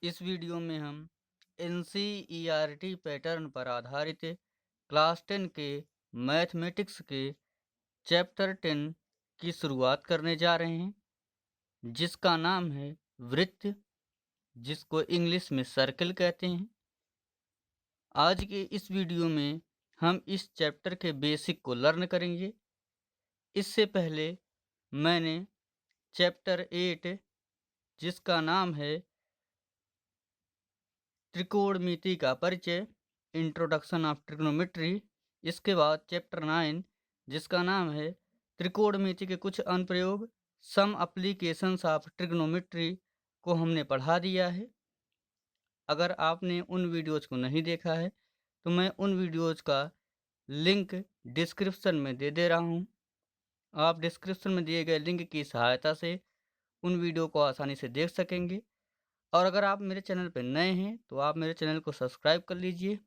इस वीडियो में हम एनसीईआरटी पैटर्न पर आधारित क्लास 10 के मैथमेटिक्स के चैप्टर 10 की शुरुआत करने जा रहे हैं, जिसका नाम है वृत्त, जिसको इंग्लिश में सर्कल कहते हैं। आज के इस वीडियो में हम इस चैप्टर के बेसिक को लर्न करेंगे। इससे पहले मैंने चैप्टर 8, जिसका नाम है त्रिकोणमिति का परिचय, इंट्रोडक्शन ऑफ ट्रिग्नोमेट्री, इसके बाद चैप्टर 9, जिसका नाम है त्रिकोणमिति के कुछ अनुप्रयोग, सम एप्लीकेशंस ऑफ ट्रिग्नोमेट्री, को हमने पढ़ा दिया है। अगर आपने उन वीडियोज़ को नहीं देखा है तो मैं उन वीडियोज़ का लिंक डिस्क्रिप्शन में दे रहा हूँ। आप डिस्क्रिप्शन में दिए गए लिंक की सहायता से उन वीडियो को आसानी से देख सकेंगे। और अगर आप मेरे चैनल पर नए हैं तो आप मेरे चैनल को सब्सक्राइब कर लीजिए,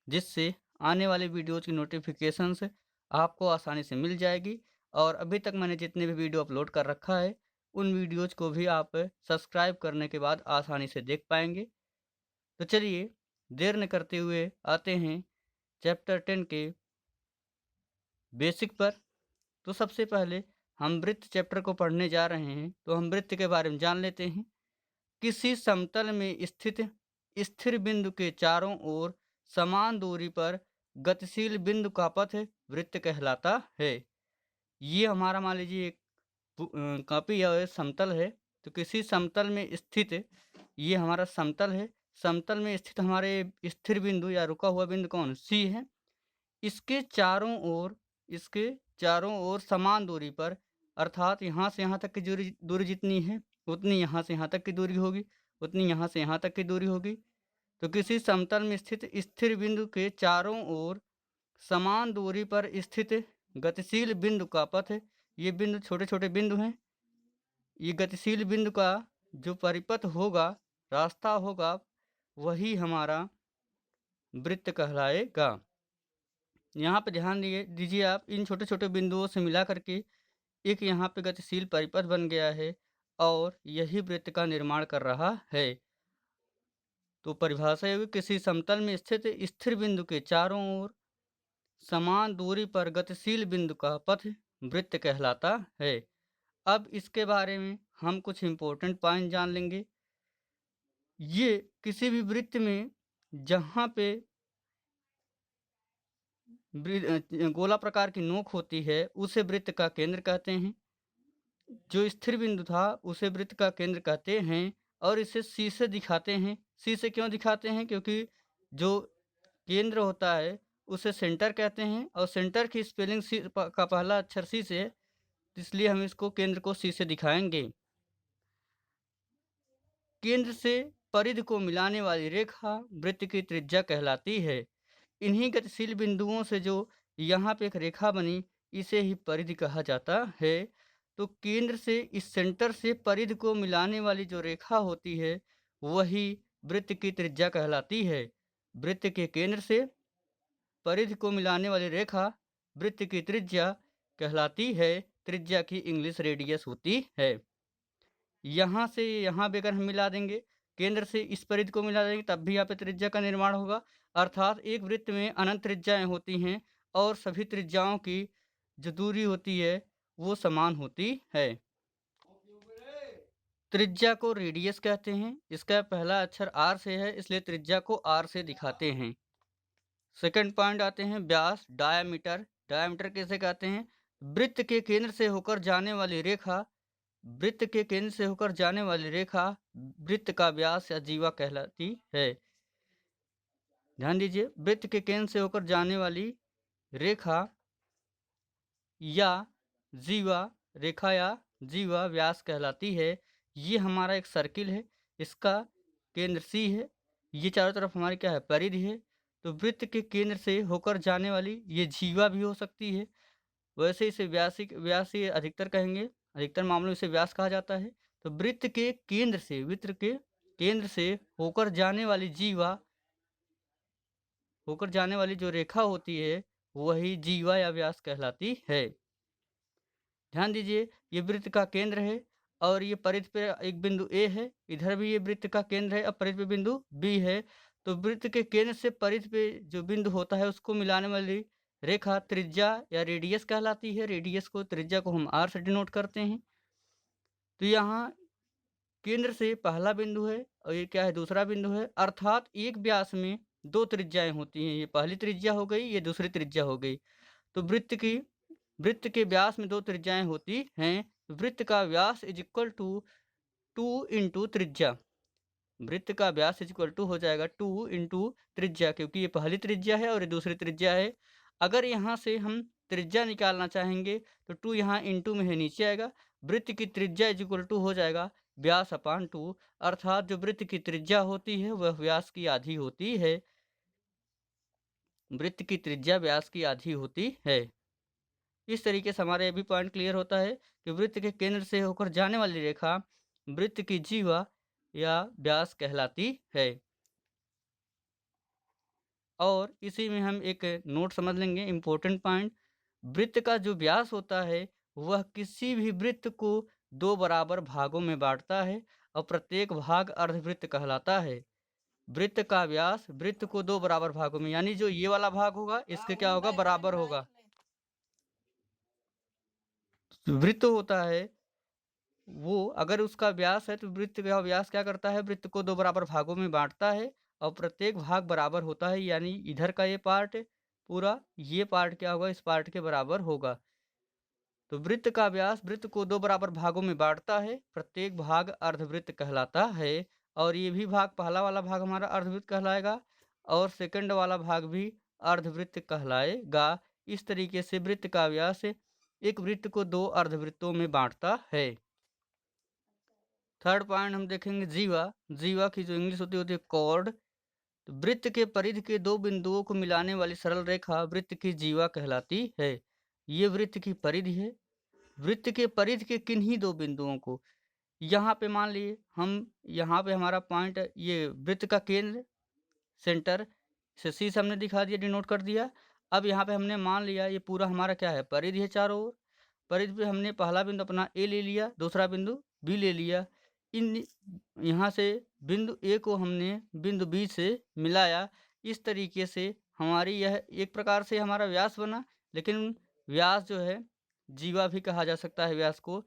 जिससे आने वाले वीडियोज़ की नोटिफिकेशंस आपको आसानी से मिल जाएगी। और अभी तक मैंने जितने भी वीडियो अपलोड कर रखा है, उन वीडियोज़ को भी आप सब्सक्राइब करने के बाद आसानी से देख पाएंगे। तो चलिए देर न करते हुए आते हैं चैप्टर 10 के बेसिक पर। तो सबसे पहले हम वृत्त चैप्टर को पढ़ने जा रहे हैं, तो हम वृत्त के बारे में जान लेते हैं। किसी समतल में स्थित स्थिर बिंदु के चारों ओर समान दूरी पर गतिशील बिंदु का पथ वृत्त कहलाता है। ये हमारा मान लीजिए एक कॉपी या समतल है। तो किसी समतल में स्थित, ये हमारा समतल है। समतल में स्थित हमारे स्थिर बिंदु या रुका हुआ बिंदु कौन, सी है। इसके चारों ओर समान दूरी पर, अर्थात यहाँ से यहाँ तक की दूरी जितनी है उतनी यहाँ से यहाँ तक की दूरी होगी, उतनी यहाँ से यहाँ तक की दूरी होगी। तो किसी समतल में स्थित स्थिर बिंदु के चारों ओर समान दूरी पर स्थित गतिशील बिंदु का पथ, ये बिंदु छोटे छोटे बिंदु हैं। ये गतिशील बिंदु का जो परिपथ होगा, रास्ता होगा, वही हमारा वृत्त कहलाएगा। यहाँ पे ध्यान दीजिए आप, इन छोटे छोटे बिंदुओं से मिला करके एक यहाँ पे गतिशील परिपथ बन गया है और यही वृत्त का निर्माण कर रहा है। तो परिभाषा ये, किसी समतल में स्थित स्थिर बिंदु के चारों ओर समान दूरी पर गतिशील बिंदु का पथ वृत्त कहलाता है। अब इसके बारे में हम कुछ इंपॉर्टेंट पॉइंट जान लेंगे। ये किसी भी वृत्त में जहाँ पे गोला प्रकार की नोक होती है, उसे वृत्त का केंद्र कहते हैं। जो स्थिर बिंदु था उसे वृत्त का केंद्र कहते हैं और इसे सी से दिखाते हैं। सी से क्यों दिखाते हैं? क्योंकि जो केंद्र होता है उसे सेंटर कहते हैं और सेंटर की स्पेलिंग सी का पहला अक्षर सी से है, इसलिए हम इसको केंद्र को सी से दिखाएंगे। केंद्र से परिधि को मिलाने वाली रेखा वृत्त की त्रिज्या कहलाती है। इन्हीं गतिशील बिंदुओं से जो यहाँ पे एक रेखा बनी, इसे ही परिधि कहा जाता है। तो केंद्र से, इस सेंटर से परिधि को मिलाने वाली जो रेखा होती है, वही वृत्त की त्रिज्या कहलाती है। वृत्त के केंद्र से परिधि को मिलाने वाली रेखा वृत्त की त्रिज्या कहलाती है। त्रिज्या की इंग्लिश रेडियस होती है। यहाँ से यहाँ भी अगर हम मिला देंगे, केंद्र से इस परिधि को मिला देंगे, तब भी यहाँ पे त्रिज्या का निर्माण होगा। अर्थात एक वृत्त में अनंत त्रिज्याएं होती हैं और सभी त्रिज्याओं की जो दूरी होती है वो समान होती है। त्रिज्या को रेडियस कहते हैं। इसका पहला अक्षर आर से है, इसलिए त्रिज्या को आर से दिखाते हैं। सेकंड पॉइंट आते हैं व्यास, डायामीटर। डायामीटर कैसे कहते हैं? वृत्त के केंद्र से होकर जाने वाली रेखा, वृत्त के केंद्र से होकर जाने वाली रेखा वृत्त का व्यास या जीवा कहलाती है। ध्यान दीजिए, वृत्त के केंद्र से होकर जाने वाली रेखा या जीवा, रेखा या जीवा व्यास कहलाती है। ये हमारा एक सर्किल है, इसका केंद्र सी है, ये चारों तरफ हमारी क्या है, परिधि है। तो वृत्त के केंद्र से होकर जाने वाली ये जीवा भी हो सकती है। वैसे इसे व्यास ही अधिकतर कहेंगे, अधिकतर मामलों में इसे व्यास कहा जाता है। तो वृत्त के केंद्र से होकर जाने वाली जीवा, होकर जाने वाली जो रेखा होती है, वही जीवा या व्यास कहलाती है। ध्यान दीजिए, ये वृत्त का केंद्र है और ये परिधि पे एक बिंदु ए है, इधर भी ये वृत्त का केंद्र है, अब परिधि पे बिंदु बी है। तो वृत्त के केंद्र से परिधि पे जो बिंदु होता है उसको मिलाने वाली रेखा त्रिज्या या रेडियस कहलाती है। रेडियस को, त्रिज्या को हम आर से डिनोट करते हैं। तो यहाँ केंद्र से पहला बिंदु है और ये क्या है, दूसरा बिंदु है, अर्थात एक व्यास में दो त्रिज्याएं होती हैं। ये पहली त्रिज्या हो गई, ये दूसरी त्रिज्या हो गई। तो वृत्त के व्यास में दो त्रिज्याएं होती हैं। वृत्त का व्यास इज इक्वल टू 2 इंटू त्रिज्या। वृत्त का व्यास इज इक्वल टू हो जाएगा 2 इंटू त्रिज्या, क्योंकि ये पहली त्रिज्या है और ये दूसरी त्रिज्या है। अगर यहाँ से हम त्रिज्या निकालना चाहेंगे तो 2 यहाँ इंटू में है, नीचे आएगा। वृत्त की त्रिज्या इज इक्वल टू हो जाएगा व्यास अपान 2, अर्थात जो वृत्त की त्रिज्या होती है वह व्यास की आधी होती है। वृत्त की त्रिज्या व्यास की आधी होती है। इस तरीके से हमारा ये भी पॉइंट क्लियर होता है कि वृत्त के केंद्र से होकर जाने वाली रेखा वृत्त की जीवा या व्यास कहलाती है। और इसी में हम एक नोट समझ लेंगे, इम्पोर्टेंट पॉइंट। वृत्त का जो व्यास होता है वह किसी भी वृत्त को दो बराबर भागों में बांटता है और प्रत्येक भाग अर्धवृत्त कहलाता है। वृत्त का व्यास वृत्त को दो बराबर भागों में, यानी जो ये वाला भाग होगा इसके क्या होगा, बराबर होगा। वृत्त होता है वो, अगर उसका व्यास है तो वृत्त का व्यास क्या करता है, वृत्त को दो बराबर भागों में बांटता है और प्रत्येक भाग बराबर होता है। यानी इधर का ये पार्ट पूरा, ये पार्ट क्या होगा, इस पार्ट के बराबर होगा। तो वृत्त का व्यास वृत्त को दो बराबर भागों में बांटता है, प्रत्येक भाग अर्धवृत्त कहलाता है। और ये भी भाग, पहला वाला भाग हमारा अर्धवृत्त कहलाएगा और सेकंड वाला भाग भी अर्धवृत्त कहलाएगा। इस तरीके से वृत्त का व्यास एक वृत्त को दो अर्धवृत्तों में बांटता है। थर्ड पॉइंट हम देखेंगे जीवा। जीवा की जो इंग्लिश होती है कॉर्ड। तो वृत्त के परिधि के दो बिंदुओं को मिलाने वाली सरल रेखा वृत्त की जीवा कहलाती है। ये वृत्त की परिधि है। वृत्त के परिधि के किन्हीं दो बिंदुओं को, यहाँ पे मान लिए हम, यहाँ पे हमारा पॉइंट ये वृत्त का केंद्र सेंटर से सी से हमने दिखा दिया, डिनोट कर दिया। अब यहाँ पे हमने मान लिया ये पूरा हमारा क्या है, परिधि है चारों ओर। परिधि पे हमने पहला बिंदु अपना ए ले लिया, दूसरा बिंदु बी ले लिया। इन यहाँ से बिंदु ए को हमने बिंदु बी से मिलाया। इस तरीके से हमारी यह एक प्रकार से हमारा व्यास बना, लेकिन व्यास जो है जीवा भी कहा जा सकता है व्यास को।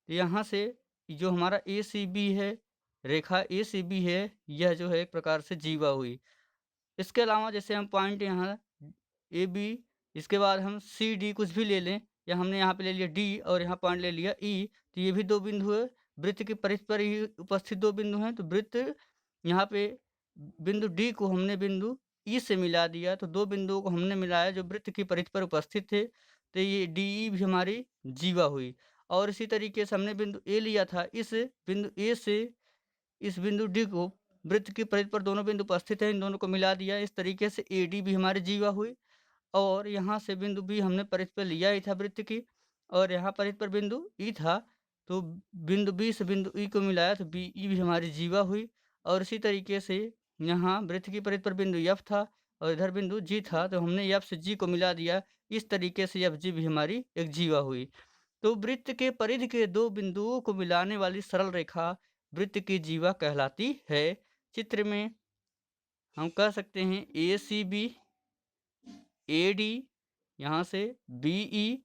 यहाँ से जो हमारा ए सी बी है, रेखा ए सी बी है, यह जो है एक प्रकार से जीवा हुई। इसके अलावा जैसे हम पॉइंट यहाँ ए बी, इसके बाद हम सी डी कुछ भी ले लें, या हमने यहाँ पे ले लिया डी और यहाँ पॉइंट ले लिया ई, तो ये भी दो बिंदु है, वृत्त की परिधि पर ही उपस्थित दो बिंदु हैं। तो वृत्त यहाँ पे बिंदु डी को हमने बिंदु ई से मिला दिया, तो दो बिंदुओं को हमने मिलाया जो वृत्त की परिधि पर उपस्थित थे, तो ये डी ई भी हमारी जीवा हुई। और इसी तरीके से हमने बिंदु ए लिया था, इस बिंदु ए से इस बिंदु डी को, वृत्त की परिधि पर दोनों बिंदु उपस्थित हैं, इन दोनों को मिला दिया। इस तरीके से ए डी भी हमारी जीवा हुई। और यहाँ से बिंदु बी हमने परिधि पर लिया ही था वृत्त की, और यहाँ परिधि पर बिंदु ई था, तो बिंदु बी से बिंदु ई को मिलाया तो बी ई भी हमारी जीवा हुई। और इसी तरीके से यहाँ वृत्त की परिधि पर बिंदु एफ था और इधर बिंदु जी था, तो हमने एफ से जी को मिला दिया। इस तरीके से एफ जी भी हमारी एक जीवा हुई। तो वृत्त के परिधि के दो बिंदुओं को मिलाने वाली सरल रेखा वृत्त की जीवा कहलाती है। चित्र में हम कह सकते हैं ए सी बी, ए डी, यहाँ से बी ई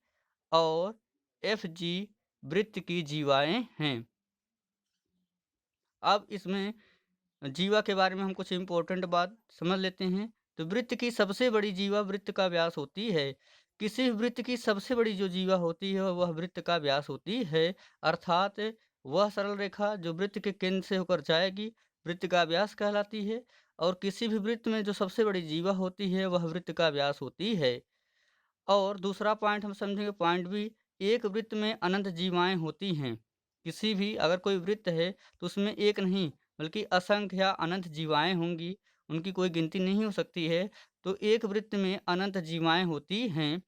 और एफ जी वृत्त की जीवाएं हैं। अब इसमें जीवा के बारे में हम कुछ इम्पोर्टेंट बात समझ लेते हैं। तो वृत्त की सबसे बड़ी जीवा वृत्त का व्यास होती है। किसी वृत्त की सबसे बड़ी जो जीवा होती है वह वृत्त का व्यास होती है, अर्थात वह सरल रेखा जो वृत्त के केंद्र से होकर जाएगी वृत्त का व्यास कहलाती है। और किसी भी वृत्त में जो सबसे बड़ी जीवा होती है वह वृत्त का व्यास होती है। और दूसरा पॉइंट हम समझेंगे, पॉइंट भी, एक वृत्त में अनंत जीवाएं होती हैं। किसी भी अगर कोई वृत्त है तो उसमें एक नहीं बल्कि असंख्य या अनंत जीवाएं होंगी, उनकी कोई गिनती नहीं हो सकती है। तो एक वृत्त में अनंत जीवाएं होती हैं।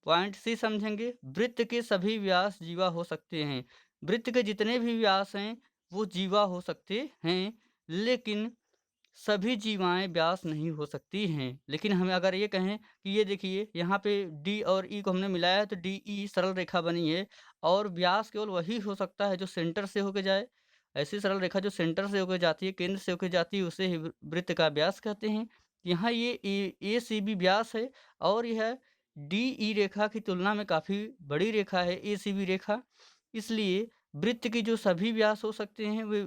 पॉइंट सी समझेंगे, वृत्त के सभी व्यास जीवा हो सकते हैं। वृत्त के जितने भी व्यास हैं वो जीवा हो सकते हैं, लेकिन सभी जीवाएँ व्यास नहीं हो सकती हैं। लेकिन हमें अगर ये कहें कि ये देखिए यहाँ पे डी और ई को हमने मिलाया है तो डीई सरल रेखा बनी है और व्यास केवल वही हो सकता है जो सेंटर से होके जाए। ऐसी सरल रेखा जो सेंटर से होके जाती है, केंद्र से होके जाती है, उसे ही वृत्त का व्यास कहते हैं। यहाँ ये एसीबी व्यास है और यह डीई रेखा की तुलना में काफ़ी बड़ी रेखा है एसीबी रेखा। इसलिए वृत्त की जो सभी व्यास हो सकते हैं वे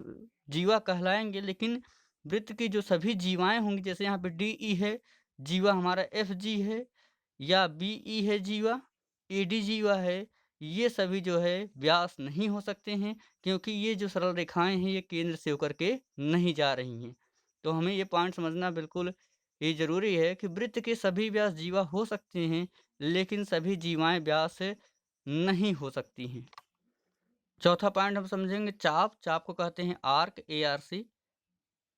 जीवा कहलाएँगे, लेकिन वृत्त की जो सभी जीवाएँ होंगी, जैसे यहाँ पे डीई है, जीवा हमारा एफजी है या बीई है जीवा, एडी जीवा है, ये सभी जो है व्यास नहीं हो सकते हैं क्योंकि ये जो सरल रेखाएँ हैं ये केंद्र से होकर के नहीं जा रही हैं। तो हमें ये पॉइंट समझना बिल्कुल ये ज़रूरी है कि वृत्त के सभी व्यास जीवा हो सकते हैं, लेकिन सभी जीवाएँ व्यास नहीं हो सकती हैं। चौथा पॉइंट हम समझेंगे चाप। चाप को कहते हैं आर्क, एआरसी।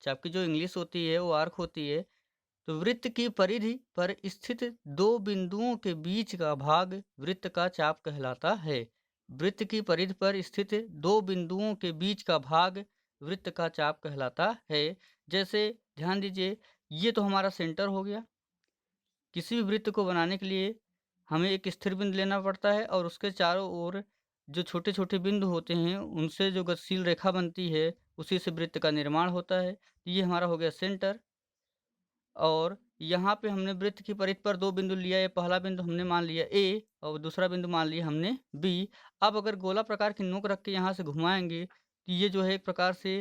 चाप की जो इंग्लिश होती है वो आर्क होती है। तो वृत्त की परिधि पर स्थित दो बिंदुओं के बीच का भाग वृत्त का चाप कहलाता है। वृत्त की परिधि पर स्थित दो बिंदुओं के बीच का भाग वृत्त का चाप कहलाता है। जैसे ध्यान दीजिए, ये तो हमारा सेंटर हो गया। किसी भी वृत्त को बनाने के लिए हमें एक स्थिर बिंदु लेना पड़ता है और उसके चारों ओर जो छोटे छोटे बिंदु होते हैं उनसे जो गतिशील रेखा बनती है उसी से वृत्त का निर्माण होता है। ये हमारा हो गया सेंटर और यहाँ पे हमने वृत्त की परिधि पर दो बिंदु लिया। ये पहला बिंदु हमने मान लिया ए और दूसरा बिंदु मान लिया हमने बी। अब अगर गोला प्रकार की नोक रख के यहाँ से घुमाएंगे तो ये जो है एक प्रकार से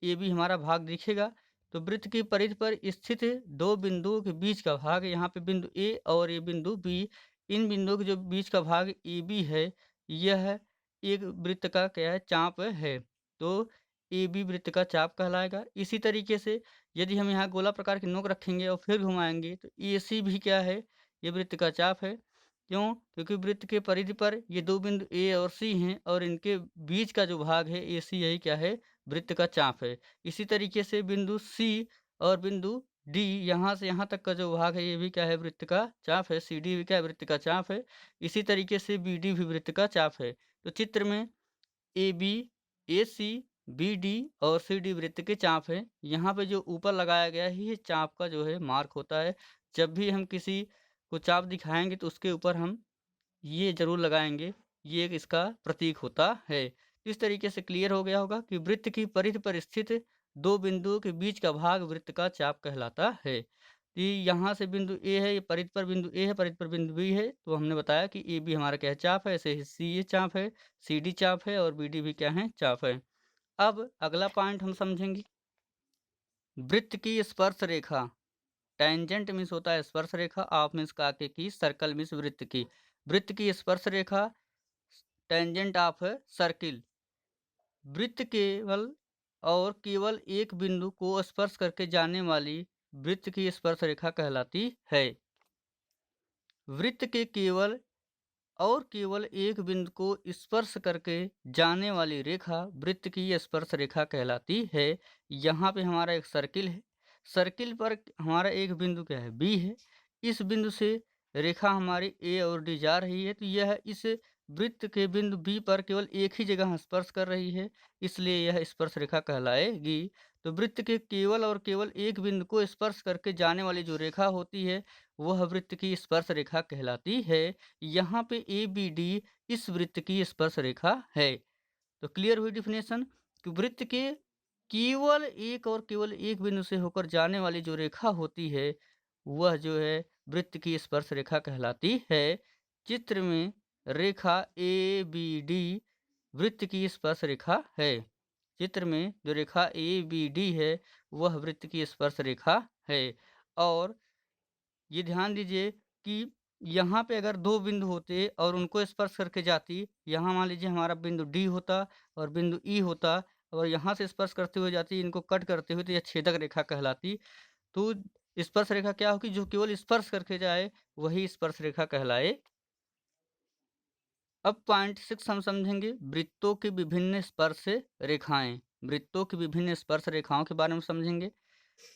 ए बी हमारा भाग दिखेगा। तो वृत्त की परिधि पर स्थित दो बिंदुओं के बीच का भाग, यहाँ पे बिंदु ए और ये बिंदु बी, इन बिंदुओं के जो बीच का भाग ए बी है, यह एक वृत्त का क्या है, चाप है। तो ए बी वृत्त का चाप कहलाएगा। इसी तरीके से यदि हम यहाँ गोला प्रकार की नोक रखेंगे और फिर घुमाएंगे तो AC भी क्या है, ये वृत्त का चाप है। क्यों? क्योंकि वृत्त के परिधि पर ये दो बिंदु A और C हैं और इनके बीच का जो भाग है AC, यही क्या है, वृत्त का चाप है। इसी तरीके से बिंदु C और बिंदु D, यहाँ से यहाँ तक का जो भाग है ये भी क्या है, वृत्त का चाप है। CD भी क्या है, वृत्त का चाप है। इसी तरीके से BD भी वृत्त का चाप है। तो चित्र में AB, AC, BD और CD वृत्त के चाप हैं। यहाँ पे जो ऊपर लगाया गया है ये चाप का जो है मार्क होता है। जब भी हम किसी को चाप दिखाएंगे तो उसके ऊपर हम ये जरूर लगाएंगे, ये एक इसका प्रतीक होता है। इस तरीके से क्लियर हो गया होगा कि वृत्त की परिधि पर स्थित दो बिंदुओं के बीच का भाग वृत्त का चाप कहलाता है। तो यहाँ से बिंदु ए है, ये परिधि पर बिंदु ए है, परिधि पर बिंदु बी है, तो हमने बताया कि ए बी हमारा क्या है, चाप है। ऐसे ही सी ए चाप है, सी डी चाप है और बी डी भी क्या है, चाप है। अब अगला पॉइंट हम समझेंगे वृत्त की स्पर्श रेखा। टेंजेंट मीन्स होता है स्पर्श रेखा, ऑफ मीन्स काके की, सर्कल मीन्स वृत्त की। वृत्त की स्पर्श रेखा टेंजेंट ऑफ सर्किल। वृत्त केवल और केवल एक बिंदु को स्पर्श करके जाने वाली वृत्त की स्पर्श रेखा कहलाती है। वृत्त के केवल और केवल एक बिंदु को स्पर्श करके जाने वाली रेखा वृत्त की स्पर्श रेखा कहलाती है। यहाँ पे हमारा एक सर्किल है, सर्किल पर हमारा एक बिंदु क्या है, बी है। इस बिंदु से रेखा हमारी ए और डी जा रही है, तो यह इस वृत्त के बिंदु बी पर केवल एक ही जगह स्पर्श कर रही है, इसलिए यह स्पर्श रेखा कहलाएगी। तो वृत्त के केवल और केवल एक बिंदु को स्पर्श करके जाने वाली जो रेखा होती है वह वृत्त की स्पर्श रेखा कहलाती है। यहाँ पे ए बी डी इस वृत्त की स्पर्श रेखा है। तो क्लियर हुई डिफिनेशन कि वृत्त के केवल एक और केवल एक बिंदु से होकर जाने वाली जो रेखा होती है वह जो है वृत्त की स्पर्श रेखा कहलाती है। चित्र में रेखा ए बी डी वृत्त की स्पर्श रेखा है। चित्र में जो रेखा ए बी डी है वह वृत्त की स्पर्श रेखा है। और ये ध्यान दीजिए कि यहाँ पे अगर दो बिंदु होते और उनको स्पर्श करके जाती, यहाँ मान लीजिए हमारा बिंदु डी होता और बिंदु ई होता और यहाँ से स्पर्श करते हुए जाती, इनको कट करते हुए, तो यह छेदक रेखा कहलाती। तो स्पर्श रेखा क्या होगी, जो केवल स्पर्श करके जाए वही स्पर्श रेखा कहलाए। अब पॉइंट 6 हम समझेंगे वृत्तों की विभिन्न स्पर्श रेखाएं। वृत्तों की विभिन्न स्पर्श रेखाओं के बारे में समझेंगे।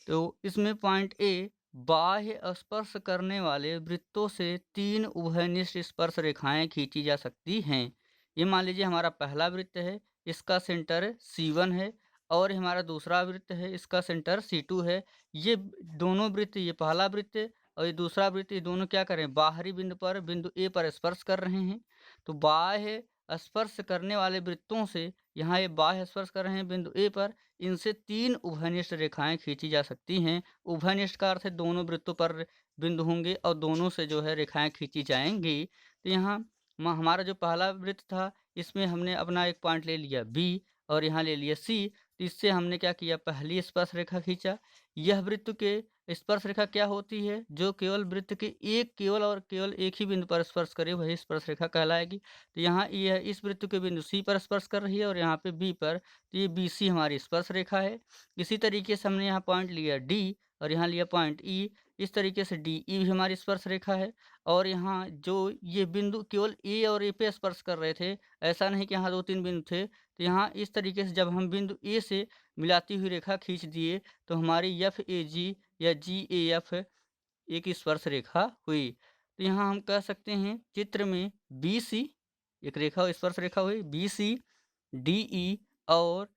तो इसमें पॉइंट ए, बाह्य स्पर्श करने वाले वृत्तों से तीन उभयनिष्ठ स्पर्श रेखाएं खींची जा सकती हैं। ये मान लीजिए हमारा पहला वृत्त है, इसका सेंटर C1 है और हमारा दूसरा वृत्त है, इसका सेंटर C2 है। ये दोनों वृत्त, ये पहला वृत्त और ये दूसरा वृत्त, ये दोनों क्या कर रहे हैं, बाहरी बिंदु पर बिंदु A पर स्पर्श कर रहे हैं। तो बाह्य स्पर्श करने वाले वृत्तों से, यहाँ ये बाह्य स्पर्श कर रहे हैं बिंदु A पर, इनसे 3 उभयनिष्ठ रेखाएं खींची जा सकती हैं। उभयनिष्ठ का अर्थ है दोनों वृत्तों पर बिंदु होंगे और दोनों से जो है रेखाएं खींची जाएंगी। तो यहाँ हमारा जो पहला वृत्त था, इसमें हमने अपना एक पॉइंट ले लिया B और यहाँ ले लिया C। तो इससे हमने क्या किया, पहली स्पर्श रेखा खींचा। यह वृत्त के स्पर्श रेखा क्या होती है, जो केवल वृत्त के केवल एक ही बिंदु पर स्पर्श करे, वही स्पर्श रेखा कहलाएगी। तो यहाँ यह इस वृत्त के बिंदु C पर स्पर्श कर रही है और यहाँ पे B पर, तो ये BC हमारी स्पर्श रेखा है। इसी तरीके से हमने यहाँ पॉइंट लिया D और यहाँ लिया पॉइंट E। इस तरीके से DE भी हमारी स्पर्श रेखा है। और यहाँ जो ये बिंदु केवल A और A पे स्पर्श कर रहे थे, ऐसा नहीं कि यहाँ 2-3 बिंदु थे। तो यहाँ इस तरीके से जब हम बिंदु A से मिलाती हुई रेखा खींच दिए, तो हमारी FAG या GAF एक स्पर्श रेखा हुई। तो यहाँ हम कह सकते हैं चित्र में BC एक रेखा, स्पर्श रेखा हुई, BC, DE और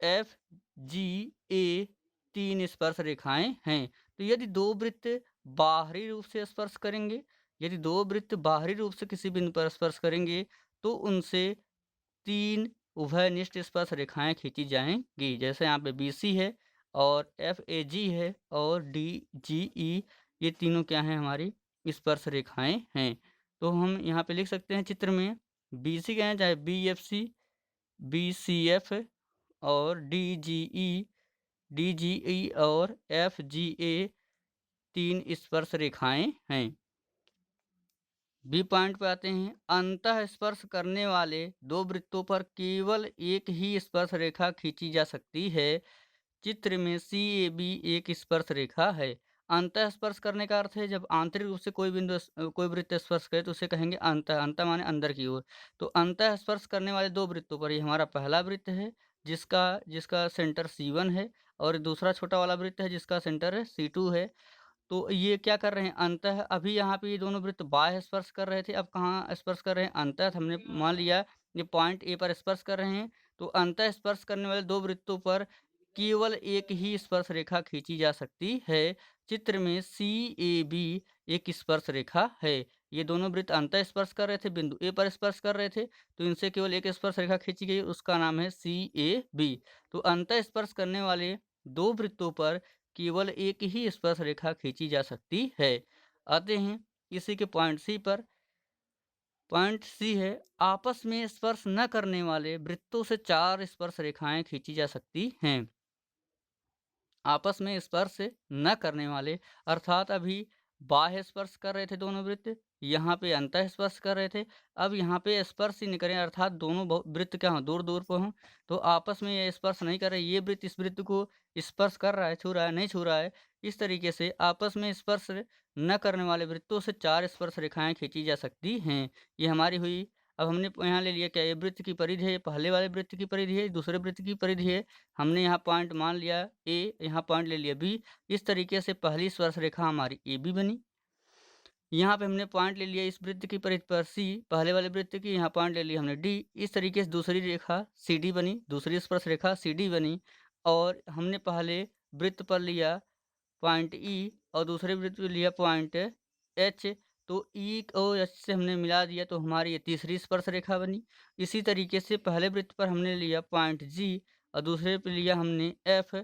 FGA 3 स्पर्श रेखाएं हैं। तो यदि दो वृत्त बाहरी रूप से स्पर्श करेंगे, यदि दो वृत्त बाहरी रूप से किसी बिंदु पर स्पर्श करेंगे, तो उनसे 3 उभयनिष्ठ स्पर्श रेखाएं खींची जाएंगी। जैसे यहाँ पे BC है और FAG है और DGE, ये तीनों क्या हैं, हमारी स्पर्श रेखाएं हैं। तो हम यहाँ पे लिख सकते हैं चित्र में BC कहें चाहे BFC, BCF और DGE और FGA 3 स्पर्श रेखाएं हैं। बी पॉइंट पे आते हैं। अंतः स्पर्श करने वाले दो वृत्तों पर केवल एक ही स्पर्श रेखा खींची जा सकती है। चित्र में CAB एक स्पर्श रेखा है। अंतः स्पर्श करने का अर्थ है जब आंतरिक रूप से कोई वृत्त स्पर्श करे तो उसे कहेंगे अंतः। अंतः माने अंदर की ओर। तो अंतः स्पर्श करने वाले दो वृत्तों पर, ये हमारा पहला वृत्त है जिसका सेंटर C1 है और दूसरा छोटा वाला वृत्त है जिसका सेंटर C2 है। तो ये क्या कर रहे हैं, अंतः। अभी यहाँ पे ये दोनों वृत्त बाह्य स्पर्श कर रहे थे, अब कहाँ स्पर्श कर रहे हैं, अंतः। हमने मान लिया ये पॉइंट A पर स्पर्श कर रहे हैं। तो अंतः स्पर्श करने वाले दो वृत्तों पर केवल एक ही स्पर्श रेखा खींची जा सकती है। चित्र में CAB एक स्पर्श रेखा है। ये दोनों वृत्त अंतः स्पर्श कर रहे थे, बिंदु A पर स्पर्श कर रहे थे, तो इनसे केवल एक स्पर्श रेखा खींची गई, उसका नाम है CAB। तो अंतः स्पर्श करने वाले दो वृत्तों पर केवल एक ही स्पर्श रेखा खींची जा सकती है। आते हैं इसी के पॉइंट C पर। पॉइंट C है, आपस में स्पर्श न करने वाले वृत्तों से 4 स्पर्श रेखाएं खींची जा सकती हैं। आपस में स्पर्श न करने वाले, अर्थात अभी बाह्य स्पर्श कर रहे थे दोनों वृत्त, यहाँ पे अंतः स्पर्श कर रहे थे, अब यहाँ पे स्पर्श ही नहीं करें, अर्थात दोनों वृत्त क्या हो, दूर दूर पर हों, तो आपस में ये स्पर्श नहीं कर रहे। ये वृत्त इस वृत्त को स्पर्श कर रहा है, छू रहा है, नहीं छू रहा है। इस तरीके से आपस में स्पर्श न करने वाले वृत्तों से 4 स्पर्श रेखाएं खींची जा सकती हैं। ये हमारी हुई। अब हमने यहाँ ले लिया क्या, ये वृत्त की परिधि है, पहले वाले वृत्त की परिधि है, दूसरे वृत्त की परिधि है। हमने यहाँ पॉइंट मान लिया A, यहाँ पॉइंट ले लिया B। इस तरीके से पहली स्पर्श रेखा हमारी AB बनी। यहाँ पे हमने पॉइंट ले लिया इस वृत्त की परिधि पर C, पहले वाले वृत्त की, यहाँ पॉइंट ले लिया हमने D। इस तरीके से दूसरी रेखा CD बनी, दूसरी स्पर्श रेखा CD बनी। और हमने पहले वृत्त पर लिया पॉइंट E और दूसरे वृत्त पर लिया पॉइंट H। तो E और H से हमने मिला दिया, तो हमारी ये तीसरी स्पर्श रेखा बनी। इसी तरीके से पहले वृत्त पर हमने लिया पॉइंट G और दूसरे पर लिया हमने F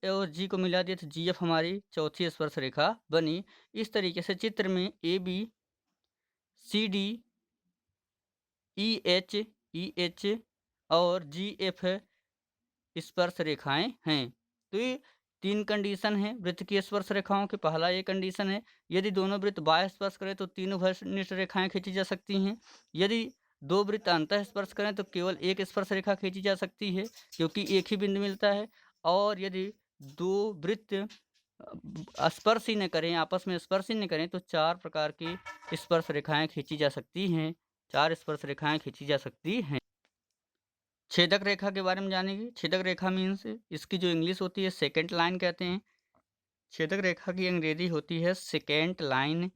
और G को मिला दिया, तो GF हमारी चौथी स्पर्श रेखा बनी। इस तरीके से चित्र में AB, CD, EH और GF स्पर्श रेखाएं हैं। तो ये 3 कंडीशन है वृत्त की स्पर्श रेखाओं के। पहला ये कंडीशन है, यदि दोनों वृत्त बाह्य स्पर्श करें तो 3 उभयनिष्ठ रेखाएं खींची जा सकती हैं। यदि दो वृत्त अंतः स्पर्श करें तो केवल एक स्पर्श रेखा खींची जा सकती है, क्योंकि एक ही बिंदु मिलता है। और यदि दो वृत्त स्पर्श ही न करें, आपस में स्पर्श ही न करें, तो 4 प्रकार की स्पर्श रेखाएं खींची जा सकती हैं। 4 स्पर्श रेखाएं खींची जा सकती हैं। छेदक रेखा के बारे में जानेंगे। छेदक रेखा मीन्स, इसकी जो इंग्लिश होती है सेकेंड लाइन कहते हैं। छेदक रेखा की अंग्रेजी होती है सेकेंड लाइन।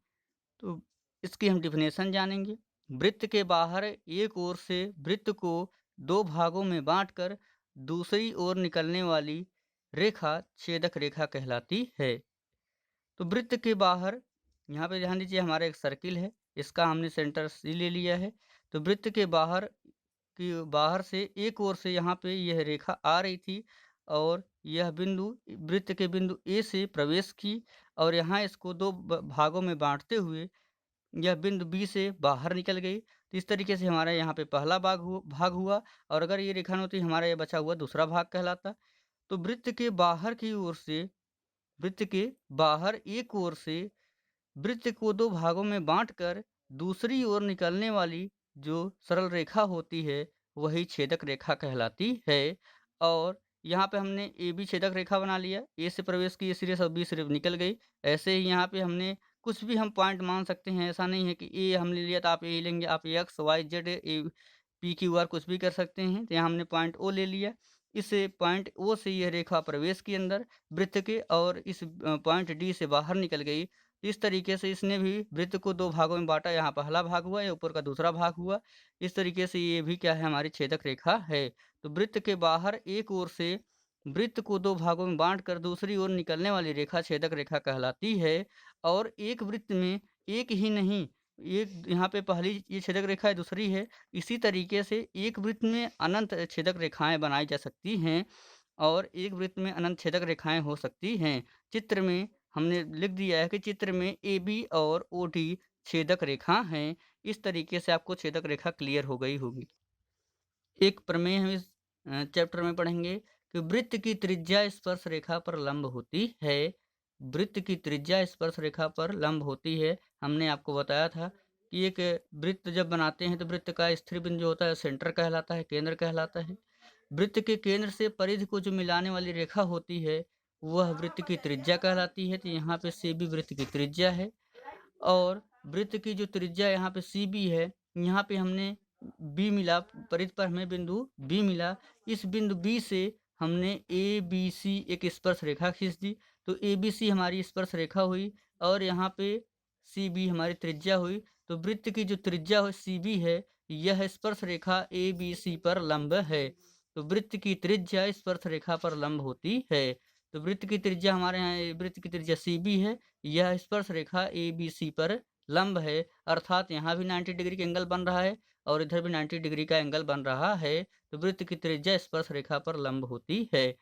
तो इसकी हम डिफिनेशन जानेंगे। वृत्त के बाहर एक ओर से वृत्त को 2 भागों में बांटकर दूसरी ओर निकलने वाली रेखा छेदक रेखा कहलाती है। तो वृत्त के बाहर यहाँ पे ध्यान दीजिए, हमारा एक सर्किल है, इसका हमने सेंटर सी ले लिया है। तो वृत्त के बाहर से एक ओर से यहाँ पे यह रेखा आ रही थी और यह बिंदु वृत्त के बिंदु ए से प्रवेश की और यहाँ इसको दो भागों में बांटते हुए यह बिंदु बी से बाहर निकल गई। तो इस तरीके से हमारा यहाँ पे पहला भाग हुआ और अगर ये रेखा न होती, हमारा ये बचा हुआ दूसरा भाग कहलाता। तो वृत्त के बाहर एक ओर से वृत्त को दो भागों में बांटकर दूसरी ओर निकलने वाली जो सरल रेखा होती है वही छेदक रेखा कहलाती है। और यहाँ पे हमने ए बी छेदक रेखा बना लिया, ए से प्रवेश की सिरे से बी सिरे निकल गई। ऐसे ही यहाँ पे हमने कुछ भी हम पॉइंट मान सकते हैं, ऐसा नहीं है कि ए हमने लिया तो आप ए लेंगे, आप x y z a p q r कुछ भी कर सकते हैं। तो यहाँ हमने पॉइंट ओ ले लिया, इस पॉइंट ओ से यह रेखा प्रवेश की अंदर वृत्त के और इस पॉइंट डी से बाहर निकल गई। इस तरीके से इसने भी वृत्त को दो भागों में बांटा, यहाँ पहला भाग हुआ, या ऊपर का दूसरा भाग हुआ। इस तरीके से ये भी क्या है, हमारी छेदक रेखा है। तो वृत्त के बाहर एक ओर से वृत्त को दो भागों में बांटकर दूसरी ओर निकलने वाली रेखा छेदक रेखा कहलाती है। और एक वृत्त में एक ही नहीं, एक यहाँ पे पहली ये छेदक रेखा है, दूसरी है। इसी तरीके से एक वृत्त में अनंत छेदक रेखाएं बनाई जा सकती हैं और एक वृत्त में अनंत छेदक रेखाएं हो सकती हैं। चित्र में हमने लिख दिया है कि चित्र में ए बी और ओ डी छेदक रेखा हैं। इस तरीके से आपको छेदक रेखा क्लियर हो गई होगी। एक प्रमेय हम इस चैप्टर में पढ़ेंगे कि वृत्त की त्रिज्या स्पर्श रेखा पर लंब होती है। वृत्त की त्रिज्या स्पर्श रेखा पर लंब होती है। हमने आपको बताया था कि एक वृत्त जब बनाते हैं तो वृत्त का स्थिर बिंदु जो होता है सेंटर कहलाता है, केंद्र कहलाता है। वृत्त के केंद्र से परिधि को जो मिलाने वाली रेखा होती है वह वृत्त की त्रिज्या कहलाती है। तो यहाँ पे सी बी वृत्त की त्रिज्या है और वृत्त की जो त्रिज्या यहाँ पे सी बी है, यहाँ पे हमने बी मिला, परिधि पर हमें बिंदु बी मिला। इस बिंदु बी से हमने ए बी सी एक स्पर्श रेखा खींच दी। तो ए बी सी हमारी स्पर्श रेखा हुई और यहाँ पे सी बी हमारी त्रिज्या हुई। तो वृत्त की जो त्रिज्या हो सी बी है, यह स्पर्श रेखा ए बी सी पर लंब है। तो वृत्त की त्रिज्या स्पर्श रेखा पर लंब होती है। तो वृत्त की त्रिज्या हमारे यहाँ वृत्त की त्रिज्या सी बी है, यह स्पर्श रेखा ए बी सी पर लंब है। अर्थात यहाँ भी 90 डिग्री का एंगल बन रहा है और इधर भी 90 डिग्री का एंगल बन रहा है। तो वृत्त की त्रिज्या स्पर्श रेखा पर लंब होती है।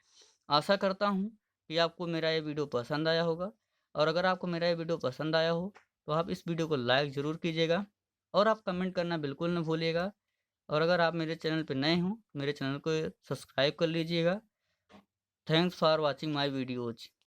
आशा करता हूँ कि आपको मेरा ये वीडियो पसंद आया होगा और अगर आपको मेरा ये वीडियो पसंद आया हो तो आप इस वीडियो को लाइक ज़रूर कीजिएगा और आप कमेंट करना बिल्कुल न भूलिएगा। और अगर आप मेरे चैनल पर नए हों, मेरे चैनल को सब्सक्राइब कर लीजिएगा। Thanks for watching my videos.